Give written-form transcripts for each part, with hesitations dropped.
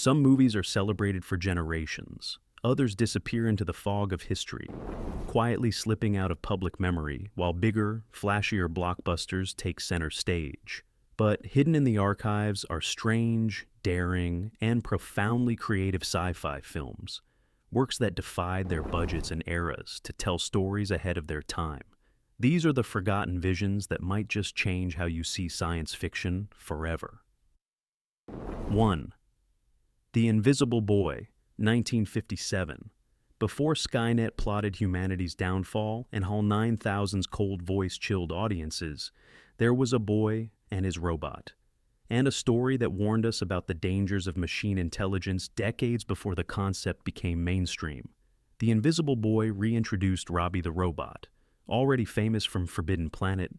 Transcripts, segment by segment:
Some movies are celebrated for generations. Others disappear into the fog of history, quietly slipping out of public memory, while bigger, flashier blockbusters take center stage. But hidden in the archives are strange, daring, and profoundly creative sci-fi films, works that defied their budgets and eras to tell stories ahead of their time. These are the forgotten visions that might just change how you see science fiction forever. 1. The Invisible Boy, 1957. Before Skynet plotted humanity's downfall and HAL 9000's cold voice chilled audiences, there was a boy and his robot, and a story that warned us about the dangers of machine intelligence decades before the concept became mainstream. The Invisible Boy reintroduced Robbie the robot, already famous from Forbidden Planet,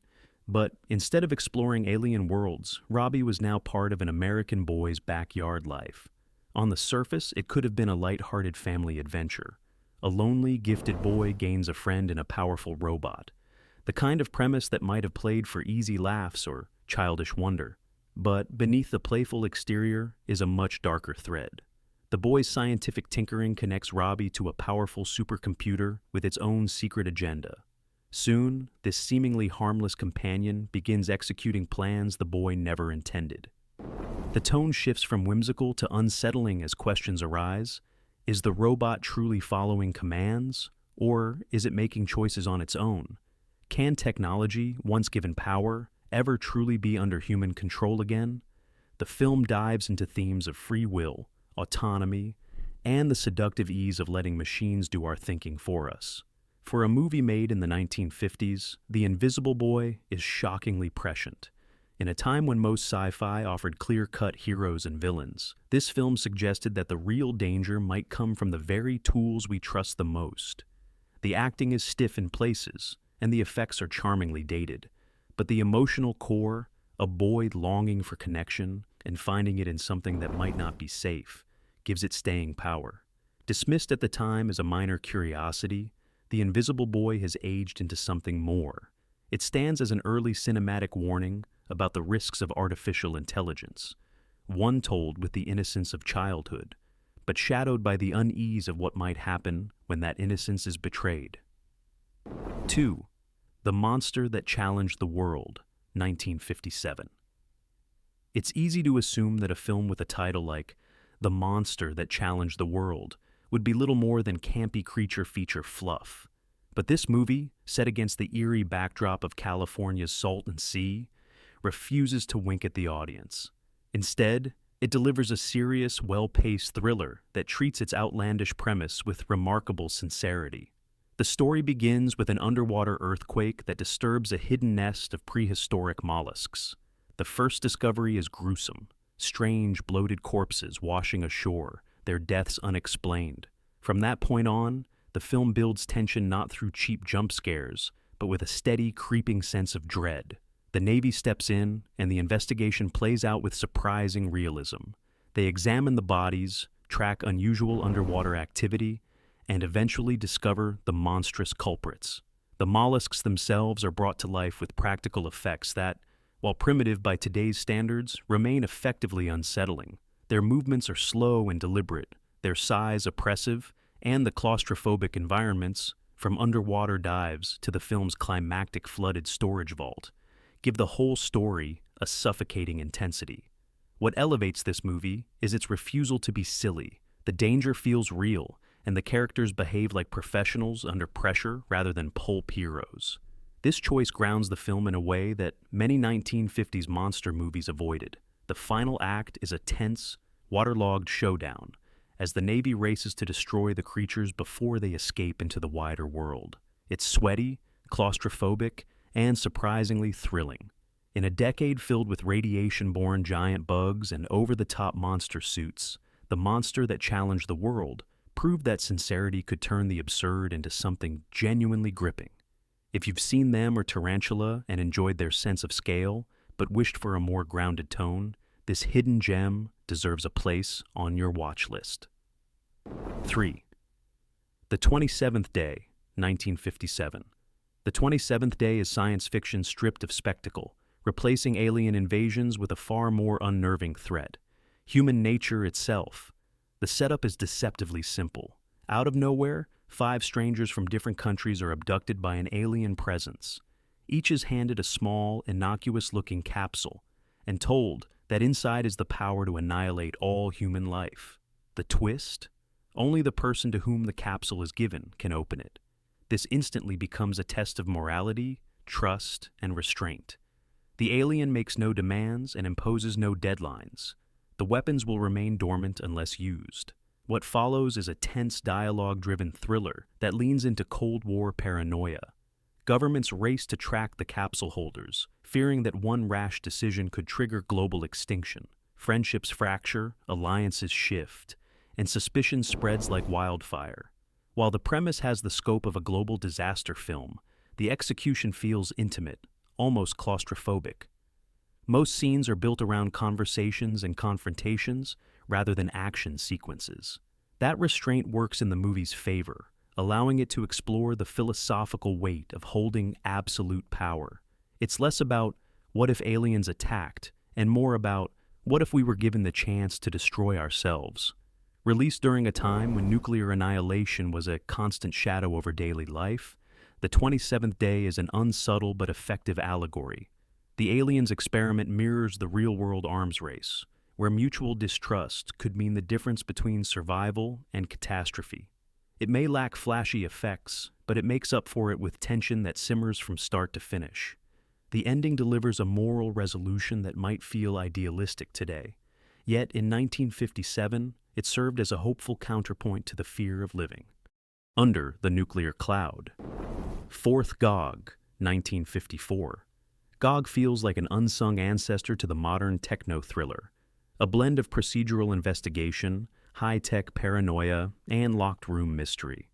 but instead of exploring alien worlds, Robbie was now part of an American boy's backyard life. On the surface, it could have been a light-hearted family adventure. A lonely, gifted boy gains a friend in a powerful robot. The kind of premise that might have played for easy laughs or childish wonder. But beneath the playful exterior is a much darker thread. The boy's scientific tinkering connects Robbie to a powerful supercomputer with its own secret agenda. Soon, this seemingly harmless companion begins executing plans the boy never intended. The tone shifts from whimsical to unsettling as questions arise. Is the robot truly following commands, or is it making choices on its own? Can technology, once given power, ever truly be under human control again? The film dives into themes of free will, autonomy, and the seductive ease of letting machines do our thinking for us. For a movie made in the 1950s, The Invisible Boy is shockingly prescient. In a time when most sci-fi offered clear-cut heroes and villains, this film suggested that the real danger might come from the very tools we trust the most. The acting is stiff in places, and the effects are charmingly dated, but the emotional core, a boy longing for connection and finding it in something that might not be safe, gives it staying power. Dismissed at the time as a minor curiosity, The Invisible Boy has aged into something more. It stands as an early cinematic warning about the risks of artificial intelligence, one told with the innocence of childhood, but shadowed by the unease of what might happen when that innocence is betrayed. 2. The Monster That Challenged the World, 1957. It's easy to assume that a film with a title like The Monster That Challenged the World would be little more than campy creature feature fluff. But this movie, set against the eerie backdrop of California's Salton Sea, refuses to wink at the audience. Instead, it delivers a serious, well-paced thriller that treats its outlandish premise with remarkable sincerity. The story begins with an underwater earthquake that disturbs a hidden nest of prehistoric mollusks. The first discovery is gruesome. Strange, bloated corpses washing ashore, their deaths unexplained. From that point on, the film builds tension not through cheap jump scares, but with a steady, creeping sense of dread. The Navy steps in, and the investigation plays out with surprising realism. They examine the bodies, track unusual underwater activity, and eventually discover the monstrous culprits. The mollusks themselves are brought to life with practical effects that, while primitive by today's standards, remain effectively unsettling. Their movements are slow and deliberate, their size oppressive, and the claustrophobic environments, from underwater dives to the film's climactic flooded storage vault, give the whole story a suffocating intensity. What elevates this movie is its refusal to be silly. The danger feels real, and the characters behave like professionals under pressure rather than pulp heroes. This choice grounds the film in a way that many 1950s monster movies avoided. The final act is a tense, waterlogged showdown, as the Navy races to destroy the creatures before they escape into the wider world. It's sweaty, claustrophobic, and surprisingly thrilling. In a decade filled with radiation-borne giant bugs and over-the-top monster suits, The Monster That Challenged the World proved that sincerity could turn the absurd into something genuinely gripping. If you've seen them or Tarantula and enjoyed their sense of scale, but wished for a more grounded tone, this hidden gem deserves a place on your watch list. 3. The 27th Day, 1957. The 27th Day is science fiction stripped of spectacle, replacing alien invasions with a far more unnerving threat: human nature itself. The setup is deceptively simple. Out of nowhere, 5 strangers from different countries are abducted by an alien presence. Each is handed a small, innocuous-looking capsule and told that inside is the power to annihilate all human life. The twist? Only the person to whom the capsule is given can open it. This instantly becomes a test of morality, trust, and restraint. The alien makes no demands and imposes no deadlines. The weapons will remain dormant unless used. What follows is a tense dialogue-driven thriller that leans into Cold War paranoia. Governments race to track the capsule holders, fearing that one rash decision could trigger global extinction. Friendships fracture, alliances shift, and suspicion spreads like wildfire. While the premise has the scope of a global disaster film, the execution feels intimate, almost claustrophobic. Most scenes are built around conversations and confrontations rather than action sequences. That restraint works in the movie's favor, allowing it to explore the philosophical weight of holding absolute power. It's less about what if aliens attacked, and more about what if we were given the chance to destroy ourselves. Released during a time when nuclear annihilation was a constant shadow over daily life, The 27th Day is an unsubtle but effective allegory. The aliens' experiment mirrors the real-world arms race, where mutual distrust could mean the difference between survival and catastrophe. It may lack flashy effects, but it makes up for it with tension that simmers from start to finish. The ending delivers a moral resolution that might feel idealistic today. Yet, in 1957, it served as a hopeful counterpoint to the fear of living. Under the Nuclear Cloud. Fourth Gog, 1954. Gog feels like an unsung ancestor to the modern techno-thriller, a blend of procedural investigation, high-tech paranoia, and locked-room mystery.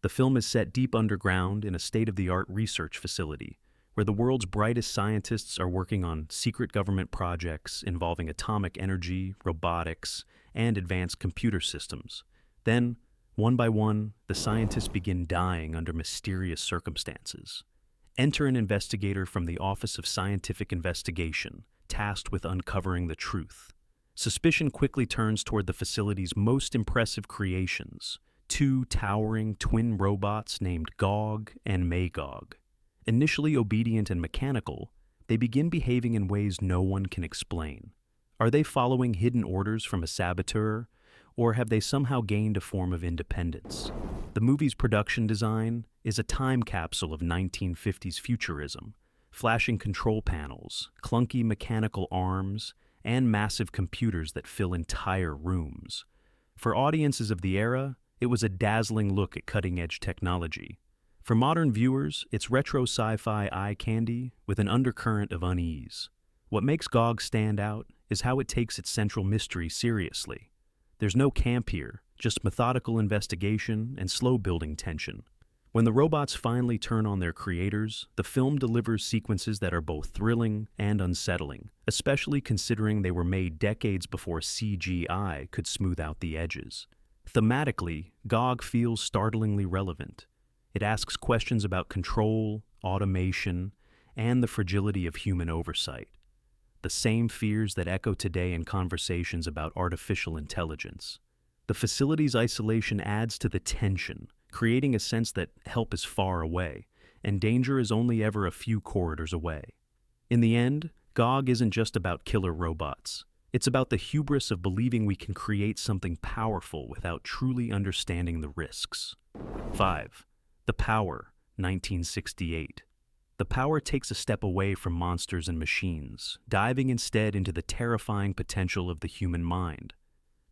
The film is set deep underground in a state-of-the-art research facility, where the world's brightest scientists are working on secret government projects involving atomic energy, robotics, and advanced computer systems. Then, one by one, the scientists begin dying under mysterious circumstances. Enter an investigator from the Office of Scientific Investigation, tasked with uncovering the truth. Suspicion quickly turns toward the facility's most impressive creations, 2 towering twin robots named Gog and Magog. Initially obedient and mechanical, they begin behaving in ways no one can explain. Are they following hidden orders from a saboteur, or have they somehow gained a form of independence? The movie's production design is a time capsule of 1950s futurism, flashing control panels, clunky mechanical arms, and massive computers that fill entire rooms. For audiences of the era, it was a dazzling look at cutting-edge technology. For modern viewers, it's retro sci-fi eye candy with an undercurrent of unease. What makes GOG stand out is how it takes its central mystery seriously. There's no camp here, just methodical investigation and slow-building tension. When the robots finally turn on their creators, the film delivers sequences that are both thrilling and unsettling, especially considering they were made decades before CGI could smooth out the edges. Thematically, GOG feels startlingly relevant. It asks questions about control, automation, and the fragility of human oversight. The same fears that echo today in conversations about artificial intelligence. The facility's isolation adds to the tension, creating a sense that help is far away, and danger is only ever a few corridors away. In the end, GOG isn't just about killer robots. It's about the hubris of believing we can create something powerful without truly understanding the risks. 5. The Power, 1968. The Power takes a step away from monsters and machines, diving instead into the terrifying potential of the human mind.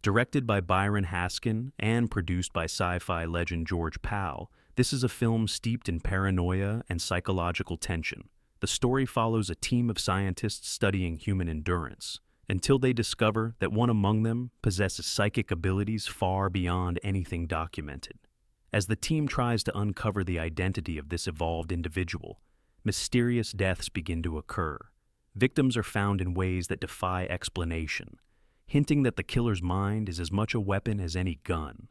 Directed by Byron Haskin and produced by sci-fi legend George Pal, this is a film steeped in paranoia and psychological tension. The story follows a team of scientists studying human endurance, until they discover that one among them possesses psychic abilities far beyond anything documented. As the team tries to uncover the identity of this evolved individual, mysterious deaths begin to occur. Victims are found in ways that defy explanation, hinting that the killer's mind is as much a weapon as any gun.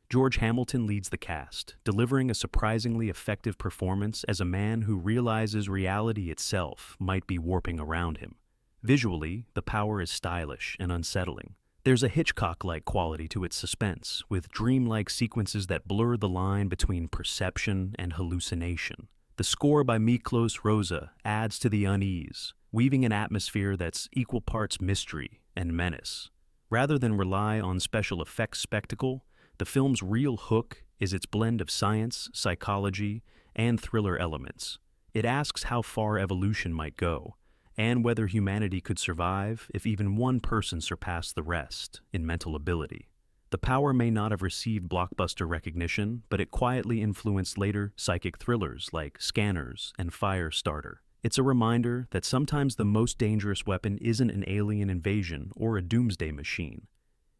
George Hamilton leads the cast, delivering a surprisingly effective performance as a man who realizes reality itself might be warping around him. Visually, The Power is stylish and unsettling. There's a Hitchcock-like quality to its suspense, with dreamlike sequences that blur the line between perception and hallucination. The score by Miklos Rosa adds to the unease, weaving an atmosphere that's equal parts mystery and menace. Rather than rely on special effects spectacle, the film's real hook is its blend of science, psychology, and thriller elements. It asks how far evolution might go, and whether humanity could survive if even one person surpassed the rest in mental ability. The Power may not have received blockbuster recognition, but it quietly influenced later psychic thrillers like Scanners and Firestarter. It's a reminder that sometimes the most dangerous weapon isn't an alien invasion or a doomsday machine.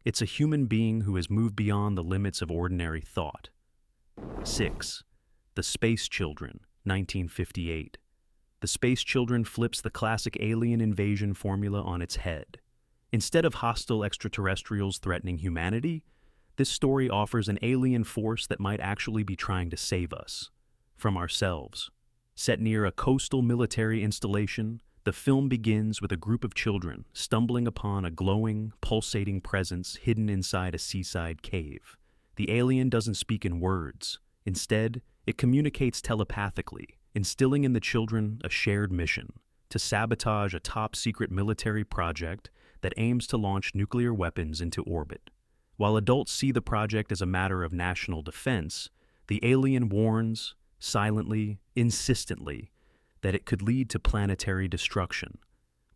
It's a human being who has moved beyond the limits of ordinary thought. 6. The Space Children, 1958. The Space Children flips the classic alien invasion formula on its head. Instead of hostile extraterrestrials threatening humanity, this story offers an alien force that might actually be trying to save us from ourselves. Set near a coastal military installation, the film begins with a group of children stumbling upon a glowing, pulsating presence hidden inside a seaside cave. The alien doesn't speak in words. Instead, it communicates telepathically, instilling in the children a shared mission to sabotage a top-secret military project that aims to launch nuclear weapons into orbit. While adults see the project as a matter of national defense, the alien warns, silently, insistently, that it could lead to planetary destruction.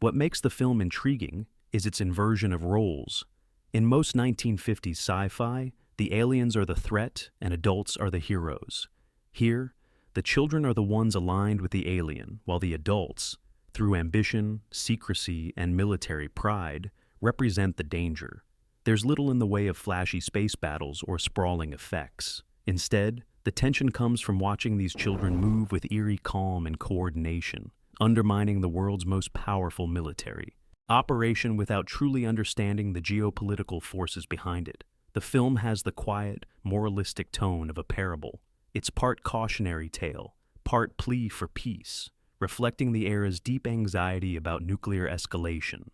What makes the film intriguing is its inversion of roles. In most 1950s sci-fi, the aliens are the threat and adults are the heroes. Here, the children are the ones aligned with the alien, while the adults, through ambition, secrecy, and military pride, represent the danger. There's little in the way of flashy space battles or sprawling effects. Instead, the tension comes from watching these children move with eerie calm and coordination, undermining the world's most powerful military operation without truly understanding the geopolitical forces behind it. The film has the quiet, moralistic tone of a parable. It's part cautionary tale, part plea for peace, reflecting the era's deep anxiety about nuclear escalation.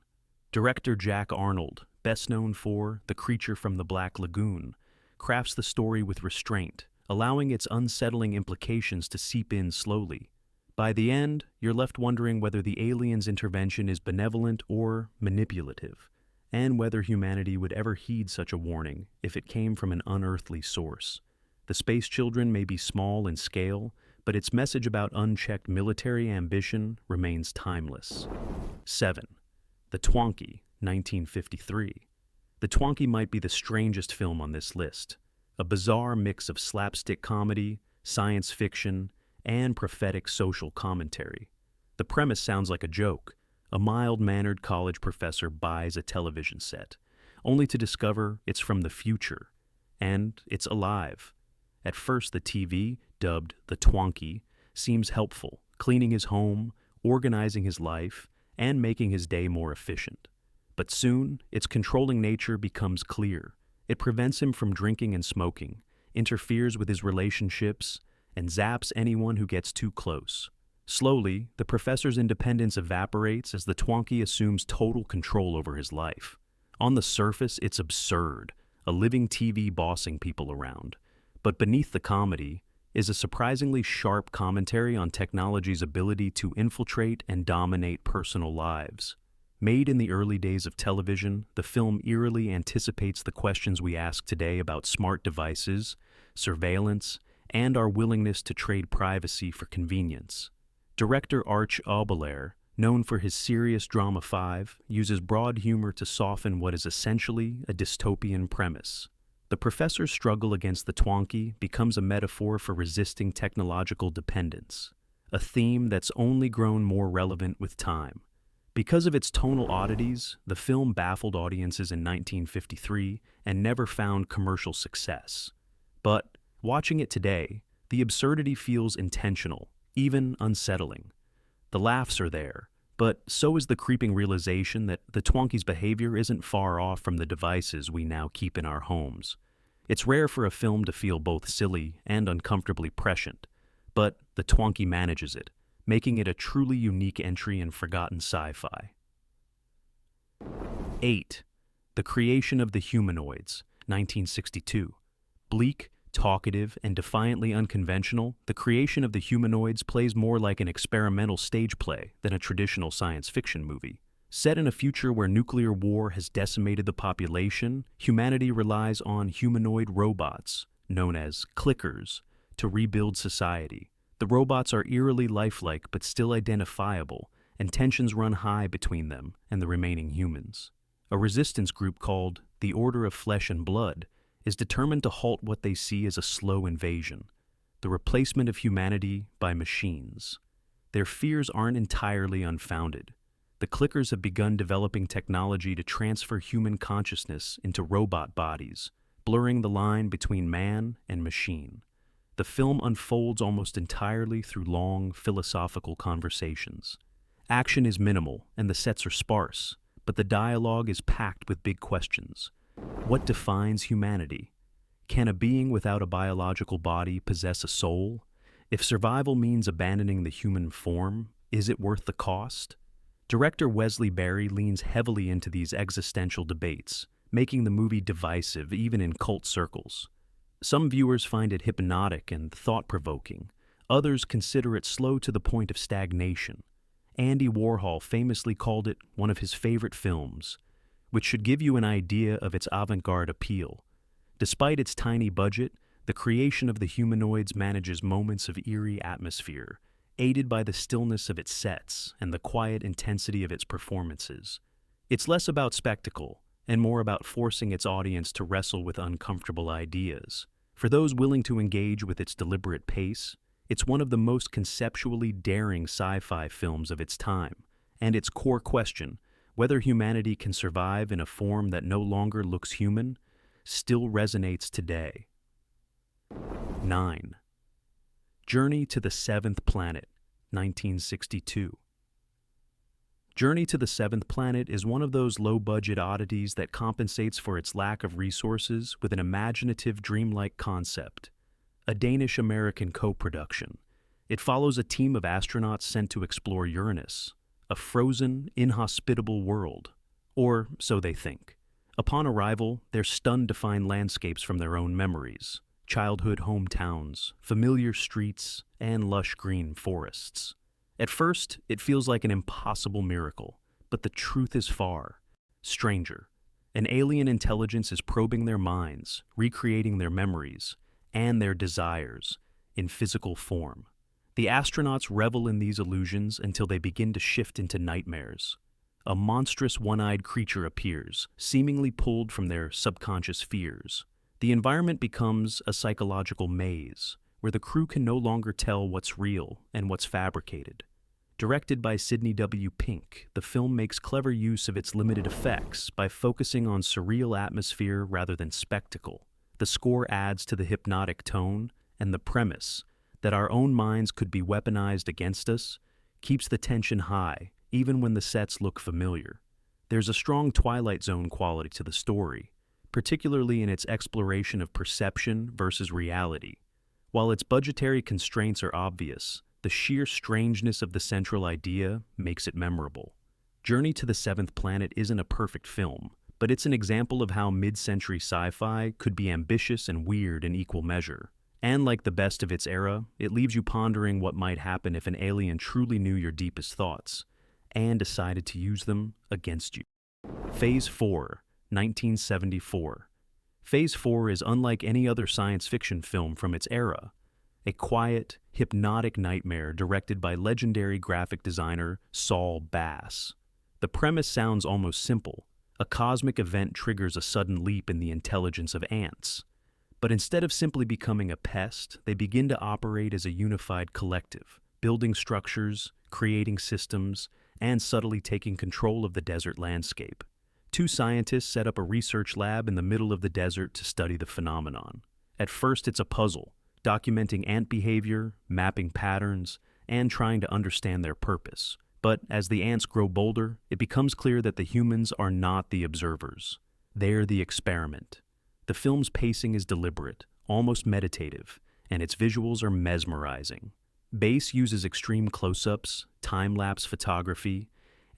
Director Jack Arnold, best known for The Creature from the Black Lagoon, crafts the story with restraint, allowing its unsettling implications to seep in slowly. By the end, you're left wondering whether the alien's intervention is benevolent or manipulative, and whether humanity would ever heed such a warning if it came from an unearthly source. The Space Children may be small in scale, but its message about unchecked military ambition remains timeless. 7. The Twonky, 1953. The Twonky might be the strangest film on this list, a bizarre mix of slapstick comedy, science fiction, and prophetic social commentary. The premise sounds like a joke. A mild-mannered college professor buys a television set, only to discover it's from the future, and it's alive. At first, the TV, dubbed the Twonky, seems helpful, cleaning his home, organizing his life, and making his day more efficient. But soon, its controlling nature becomes clear. It prevents him from drinking and smoking, interferes with his relationships, and zaps anyone who gets too close. Slowly, the professor's independence evaporates as the Twonky assumes total control over his life. On the surface, it's absurd, a living TV bossing people around. But beneath the comedy is a surprisingly sharp commentary on technology's ability to infiltrate and dominate personal lives. Made in the early days of television, the film eerily anticipates the questions we ask today about smart devices, surveillance, and our willingness to trade privacy for convenience. Director Arch Aubelair, known for his serious drama 5, uses broad humor to soften what is essentially a dystopian premise. The professor's struggle against the Twonky becomes a metaphor for resisting technological dependence, a theme that's only grown more relevant with time. Because of its tonal oddities, the film baffled audiences in 1953 and never found commercial success. But, watching it today, the absurdity feels intentional, even unsettling. The laughs are there, but so is the creeping realization that the Twonky's behavior isn't far off from the devices we now keep in our homes. It's rare for a film to feel both silly and uncomfortably prescient, but the Twonky manages it, making it a truly unique entry in forgotten sci-fi. 8. The Creation of the Humanoids, 1962. Bleak, talkative, and defiantly unconventional, The Creation of the Humanoids plays more like an experimental stage play than a traditional science fiction movie. Set in a future where nuclear war has decimated the population, humanity relies on humanoid robots, known as clickers, to rebuild society. The robots are eerily lifelike but still identifiable, and tensions run high between them and the remaining humans. A resistance group called the Order of Flesh and Blood is determined to halt what they see as a slow invasion, the replacement of humanity by machines. Their fears aren't entirely unfounded. The clickers have begun developing technology to transfer human consciousness into robot bodies, blurring the line between man and machine. The film unfolds almost entirely through long, philosophical conversations. Action is minimal and the sets are sparse, but the dialogue is packed with big questions. What defines humanity? Can a being without a biological body possess a soul? If survival means abandoning the human form, is it worth the cost? Director Wesley Barry leans heavily into these existential debates, making the movie divisive even in cult circles. Some viewers find it hypnotic and thought-provoking. Others consider it slow to the point of stagnation. Andy Warhol famously called it one of his favorite films, which should give you an idea of its avant-garde appeal. Despite its tiny budget, The Creation of the Humanoids manages moments of eerie atmosphere, aided by the stillness of its sets and the quiet intensity of its performances. It's less about spectacle and more about forcing its audience to wrestle with uncomfortable ideas. For those willing to engage with its deliberate pace, it's one of the most conceptually daring sci-fi films of its time, and its core question, whether humanity can survive in a form that no longer looks human, still resonates today. 9. Journey to the Seventh Planet, 1962. Journey to the Seventh Planet is one of those low-budget oddities that compensates for its lack of resources with an imaginative, dreamlike concept. A Danish-American co-production. It follows a team of astronauts sent to explore Uranus, a frozen, inhospitable world. Or so they think. Upon arrival, they're stunned to find landscapes from their own memories. Childhood hometowns, familiar streets, and lush green forests. At first, it feels like an impossible miracle, but the truth is far stranger. An alien intelligence is probing their minds, recreating their memories, and their desires, in physical form. The astronauts revel in these illusions until they begin to shift into nightmares. A monstrous one-eyed creature appears, seemingly pulled from their subconscious fears. The environment becomes a psychological maze, where the crew can no longer tell what's real and what's fabricated. Directed by Sidney W. Pink, the film makes clever use of its limited effects by focusing on surreal atmosphere rather than spectacle. The score adds to the hypnotic tone, and the premise, that our own minds could be weaponized against us, keeps the tension high, even when the sets look familiar. There's a strong Twilight Zone quality to the story, particularly in its exploration of perception versus reality. While its budgetary constraints are obvious, the sheer strangeness of the central idea makes it memorable. Journey to the Seventh Planet isn't a perfect film, but it's an example of how mid-century sci-fi could be ambitious and weird in equal measure. And like the best of its era, it leaves you pondering what might happen if an alien truly knew your deepest thoughts and decided to use them against you. Phase 4, 1974. Phase 4 is unlike any other science fiction film from its era. A quiet, hypnotic nightmare directed by legendary graphic designer Saul Bass. The premise sounds almost simple. A cosmic event triggers a sudden leap in the intelligence of ants. But instead of simply becoming a pest, they begin to operate as a unified collective, building structures, creating systems, and subtly taking control of the desert landscape. Two scientists set up a research lab in the middle of the desert to study the phenomenon. At first, it's a puzzle, documenting ant behavior, mapping patterns, and trying to understand their purpose. But as the ants grow bolder, it becomes clear that the humans are not the observers. They're the experiment. The film's pacing is deliberate, almost meditative, and its visuals are mesmerizing. Bass uses extreme close-ups, time-lapse photography,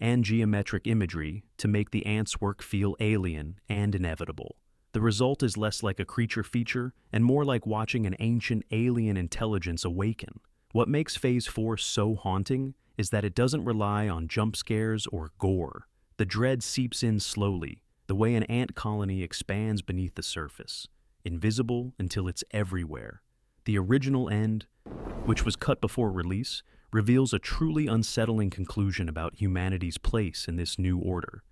and geometric imagery to make the ants' work feel alien and inevitable. The result is less like a creature feature and more like watching an ancient alien intelligence awaken. What makes Phase 4 so haunting is that it doesn't rely on jump scares or gore. The dread seeps in slowly, the way an ant colony expands beneath the surface, invisible until it's everywhere. The original end, which was cut before release, reveals a truly unsettling conclusion about humanity's place in this new order.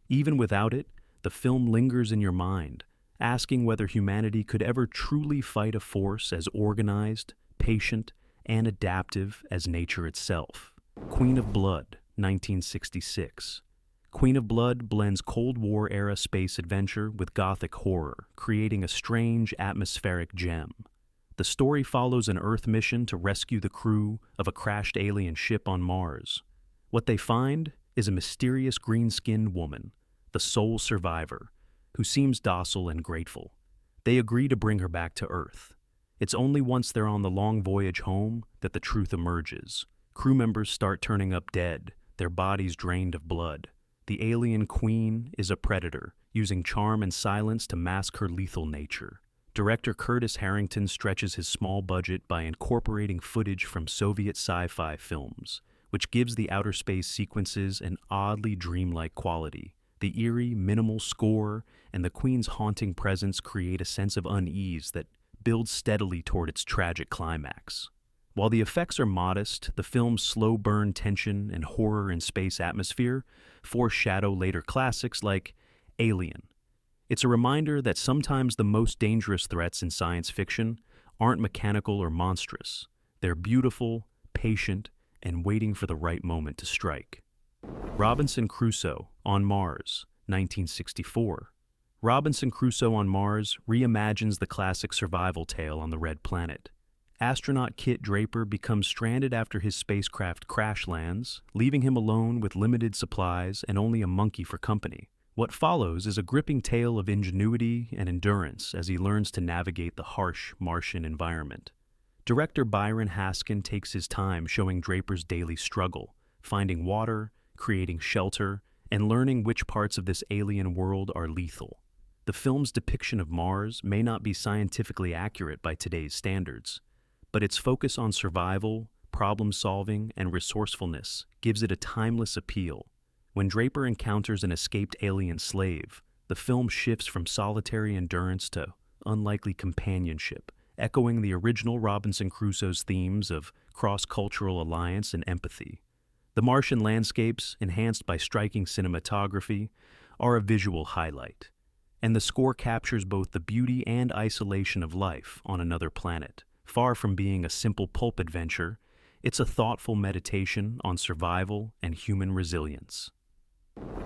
Even without it, the film lingers in your mind, asking whether humanity could ever truly fight a force as organized, patient, and adaptive as nature itself. Queen of Blood, 1966. Queen of Blood blends Cold War-era space adventure with Gothic horror, creating a strange atmospheric gem. The story follows an Earth mission to rescue the crew of a crashed alien ship on Mars. What they find is a mysterious green-skinned woman, the sole survivor, who seems docile and grateful. They agree to bring her back to Earth. It's only once they're on the long voyage home that the truth emerges. Crew members start turning up dead, their bodies drained of blood. The alien queen is a predator, using charm and silence to mask her lethal nature. Director Curtis Harrington stretches his small budget by incorporating footage from Soviet sci-fi films, which gives the outer space sequences an oddly dreamlike quality. The eerie, minimal score and the Queen's haunting presence create a sense of unease that builds steadily toward its tragic climax. While the effects are modest, the film's slow burn tension and horror in space atmosphere foreshadow later classics like Alien. It's a reminder that sometimes the most dangerous threats in science fiction aren't mechanical or monstrous. They're beautiful, patient, and waiting for the right moment to strike. Robinson Crusoe on Mars, 1964. Robinson Crusoe on Mars reimagines the classic survival tale on the Red Planet. Astronaut Kit Draper becomes stranded after his spacecraft crash lands, leaving him alone with limited supplies and only a monkey for company. What follows is a gripping tale of ingenuity and endurance as he learns to navigate the harsh Martian environment. Director Byron Haskin takes his time showing Draper's daily struggle, finding water, creating shelter, and learning which parts of this alien world are lethal. The film's depiction of Mars may not be scientifically accurate by today's standards, but its focus on survival, problem-solving, and resourcefulness gives it a timeless appeal. When Draper encounters an escaped alien slave, the film shifts from solitary endurance to unlikely companionship, echoing the original Robinson Crusoe's themes of cross-cultural alliance and empathy. The Martian landscapes, enhanced by striking cinematography, are a visual highlight, and the score captures both the beauty and isolation of life on another planet. Far from being a simple pulp adventure, it's a thoughtful meditation on survival and human resilience.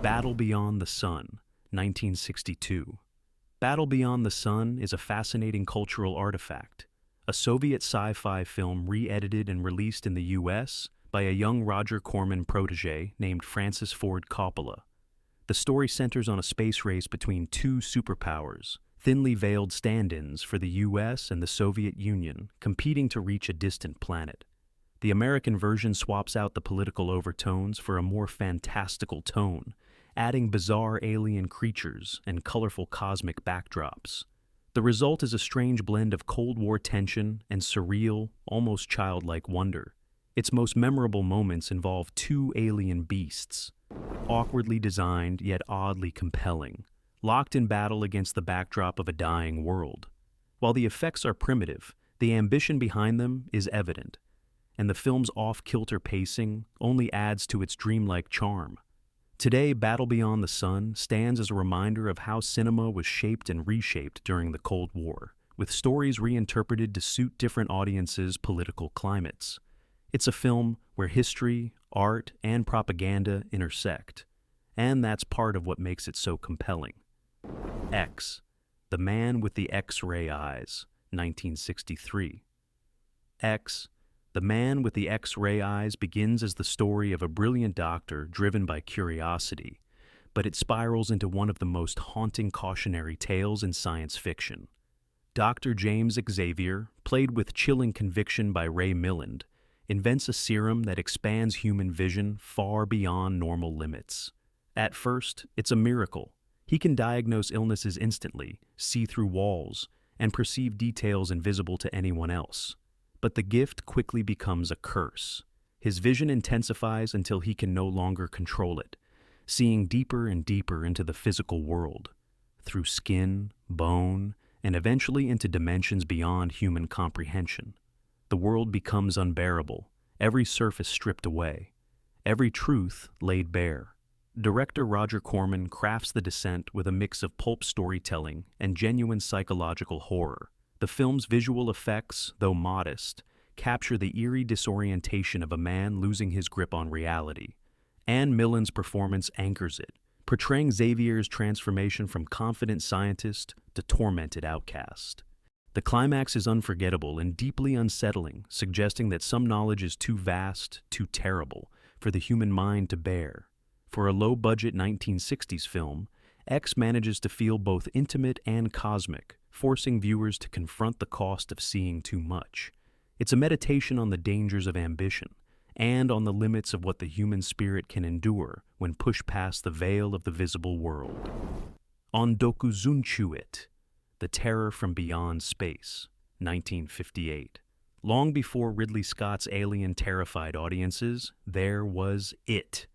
Battle Beyond the Sun, 1962. Battle Beyond the Sun is a fascinating cultural artifact, a Soviet sci-fi film re-edited and released in the U.S. by a young Roger Corman protege named Francis Ford Coppola. The story centers on a space race between two superpowers, thinly veiled stand-ins for the U.S. and the Soviet Union, competing to reach a distant planet. The American version swaps out the political overtones for a more fantastical tone, adding bizarre alien creatures and colorful cosmic backdrops. The result is a strange blend of Cold War tension and surreal, almost childlike wonder. Its most memorable moments involve two alien beasts, awkwardly designed yet oddly compelling, locked in battle against the backdrop of a dying world. While the effects are primitive, the ambition behind them is evident, and the film's off-kilter pacing only adds to its dreamlike charm. Today, Battle Beyond the Sun stands as a reminder of how cinema was shaped and reshaped during the Cold War, with stories reinterpreted to suit different audiences' political climates. It's a film where history, art, and propaganda intersect, and that's part of what makes it so compelling. X, The Man with the X-Ray Eyes, 1963. X, The Man with the X-Ray Eyes begins as the story of a brilliant doctor driven by curiosity, but it spirals into one of the most haunting cautionary tales in science fiction. Dr. James Xavier, played with chilling conviction by Ray Milland, invents a serum that expands human vision far beyond normal limits. At first, it's a miracle. He can diagnose illnesses instantly, see through walls, and perceive details invisible to anyone else. But the gift quickly becomes a curse. His vision intensifies until he can no longer control it, seeing deeper and deeper into the physical world, through skin, bone, and eventually into dimensions beyond human comprehension. The world becomes unbearable, every surface stripped away, every truth laid bare. Director Roger Corman crafts The Descent with a mix of pulp storytelling and genuine psychological horror. The film's visual effects, though modest, capture the eerie disorientation of a man losing his grip on reality. Anne Millen's performance anchors it, portraying Xavier's transformation from confident scientist to tormented outcast. The climax is unforgettable and deeply unsettling, suggesting that some knowledge is too vast, too terrible, for the human mind to bear. For a low-budget 1960s film, X manages to feel both intimate and cosmic, forcing viewers to confront the cost of seeing too much. It's a meditation on the dangers of ambition and on the limits of what the human spirit can endure when pushed past the veil of the visible world. Ondoku Zunchuit, The Terror from Beyond Space, 1958. Long before Ridley Scott's Alien terrified audiences, there was it.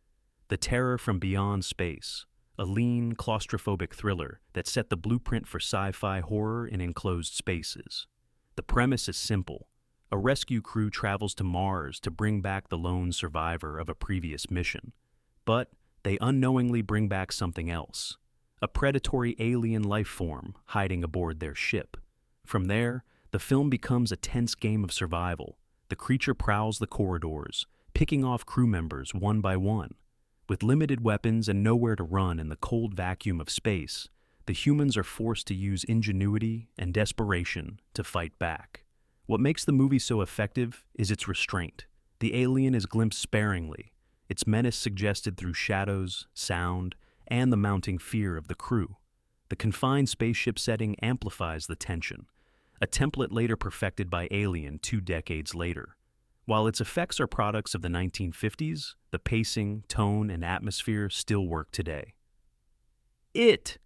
The Terror from Beyond Space, a lean, claustrophobic thriller that set the blueprint for sci-fi horror in enclosed spaces. The premise is simple. A rescue crew travels to Mars to bring back the lone survivor of a previous mission. But they unknowingly bring back something else, a predatory alien life form hiding aboard their ship. From there, the film becomes a tense game of survival. The creature prowls the corridors, picking off crew members one by one. With limited weapons and nowhere to run in the cold vacuum of space, the humans are forced to use ingenuity and desperation to fight back. What makes the movie so effective is its restraint. The alien is glimpsed sparingly, its menace suggested through shadows, sound, and the mounting fear of the crew. The confined spaceship setting amplifies the tension, a template later perfected by Alien 2 decades later. While its effects are products of the 1950s, the pacing, tone, and atmosphere still work today. It!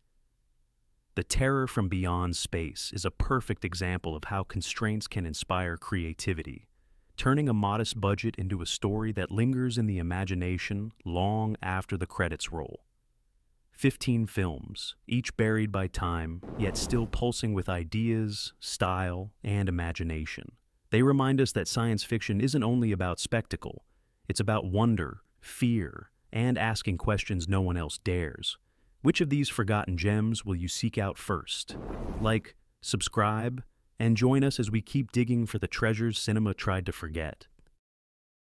The Terror from Beyond Space is a perfect example of how constraints can inspire creativity, turning a modest budget into a story that lingers in the imagination long after the credits roll. 15 films, each buried by time, yet still pulsing with ideas, style, and imagination. They remind us that science fiction isn't only about spectacle, it's about wonder, fear, and asking questions no one else dares. Which of these forgotten gems will you seek out first? Like, subscribe, and join us as we keep digging for the treasures cinema tried to forget.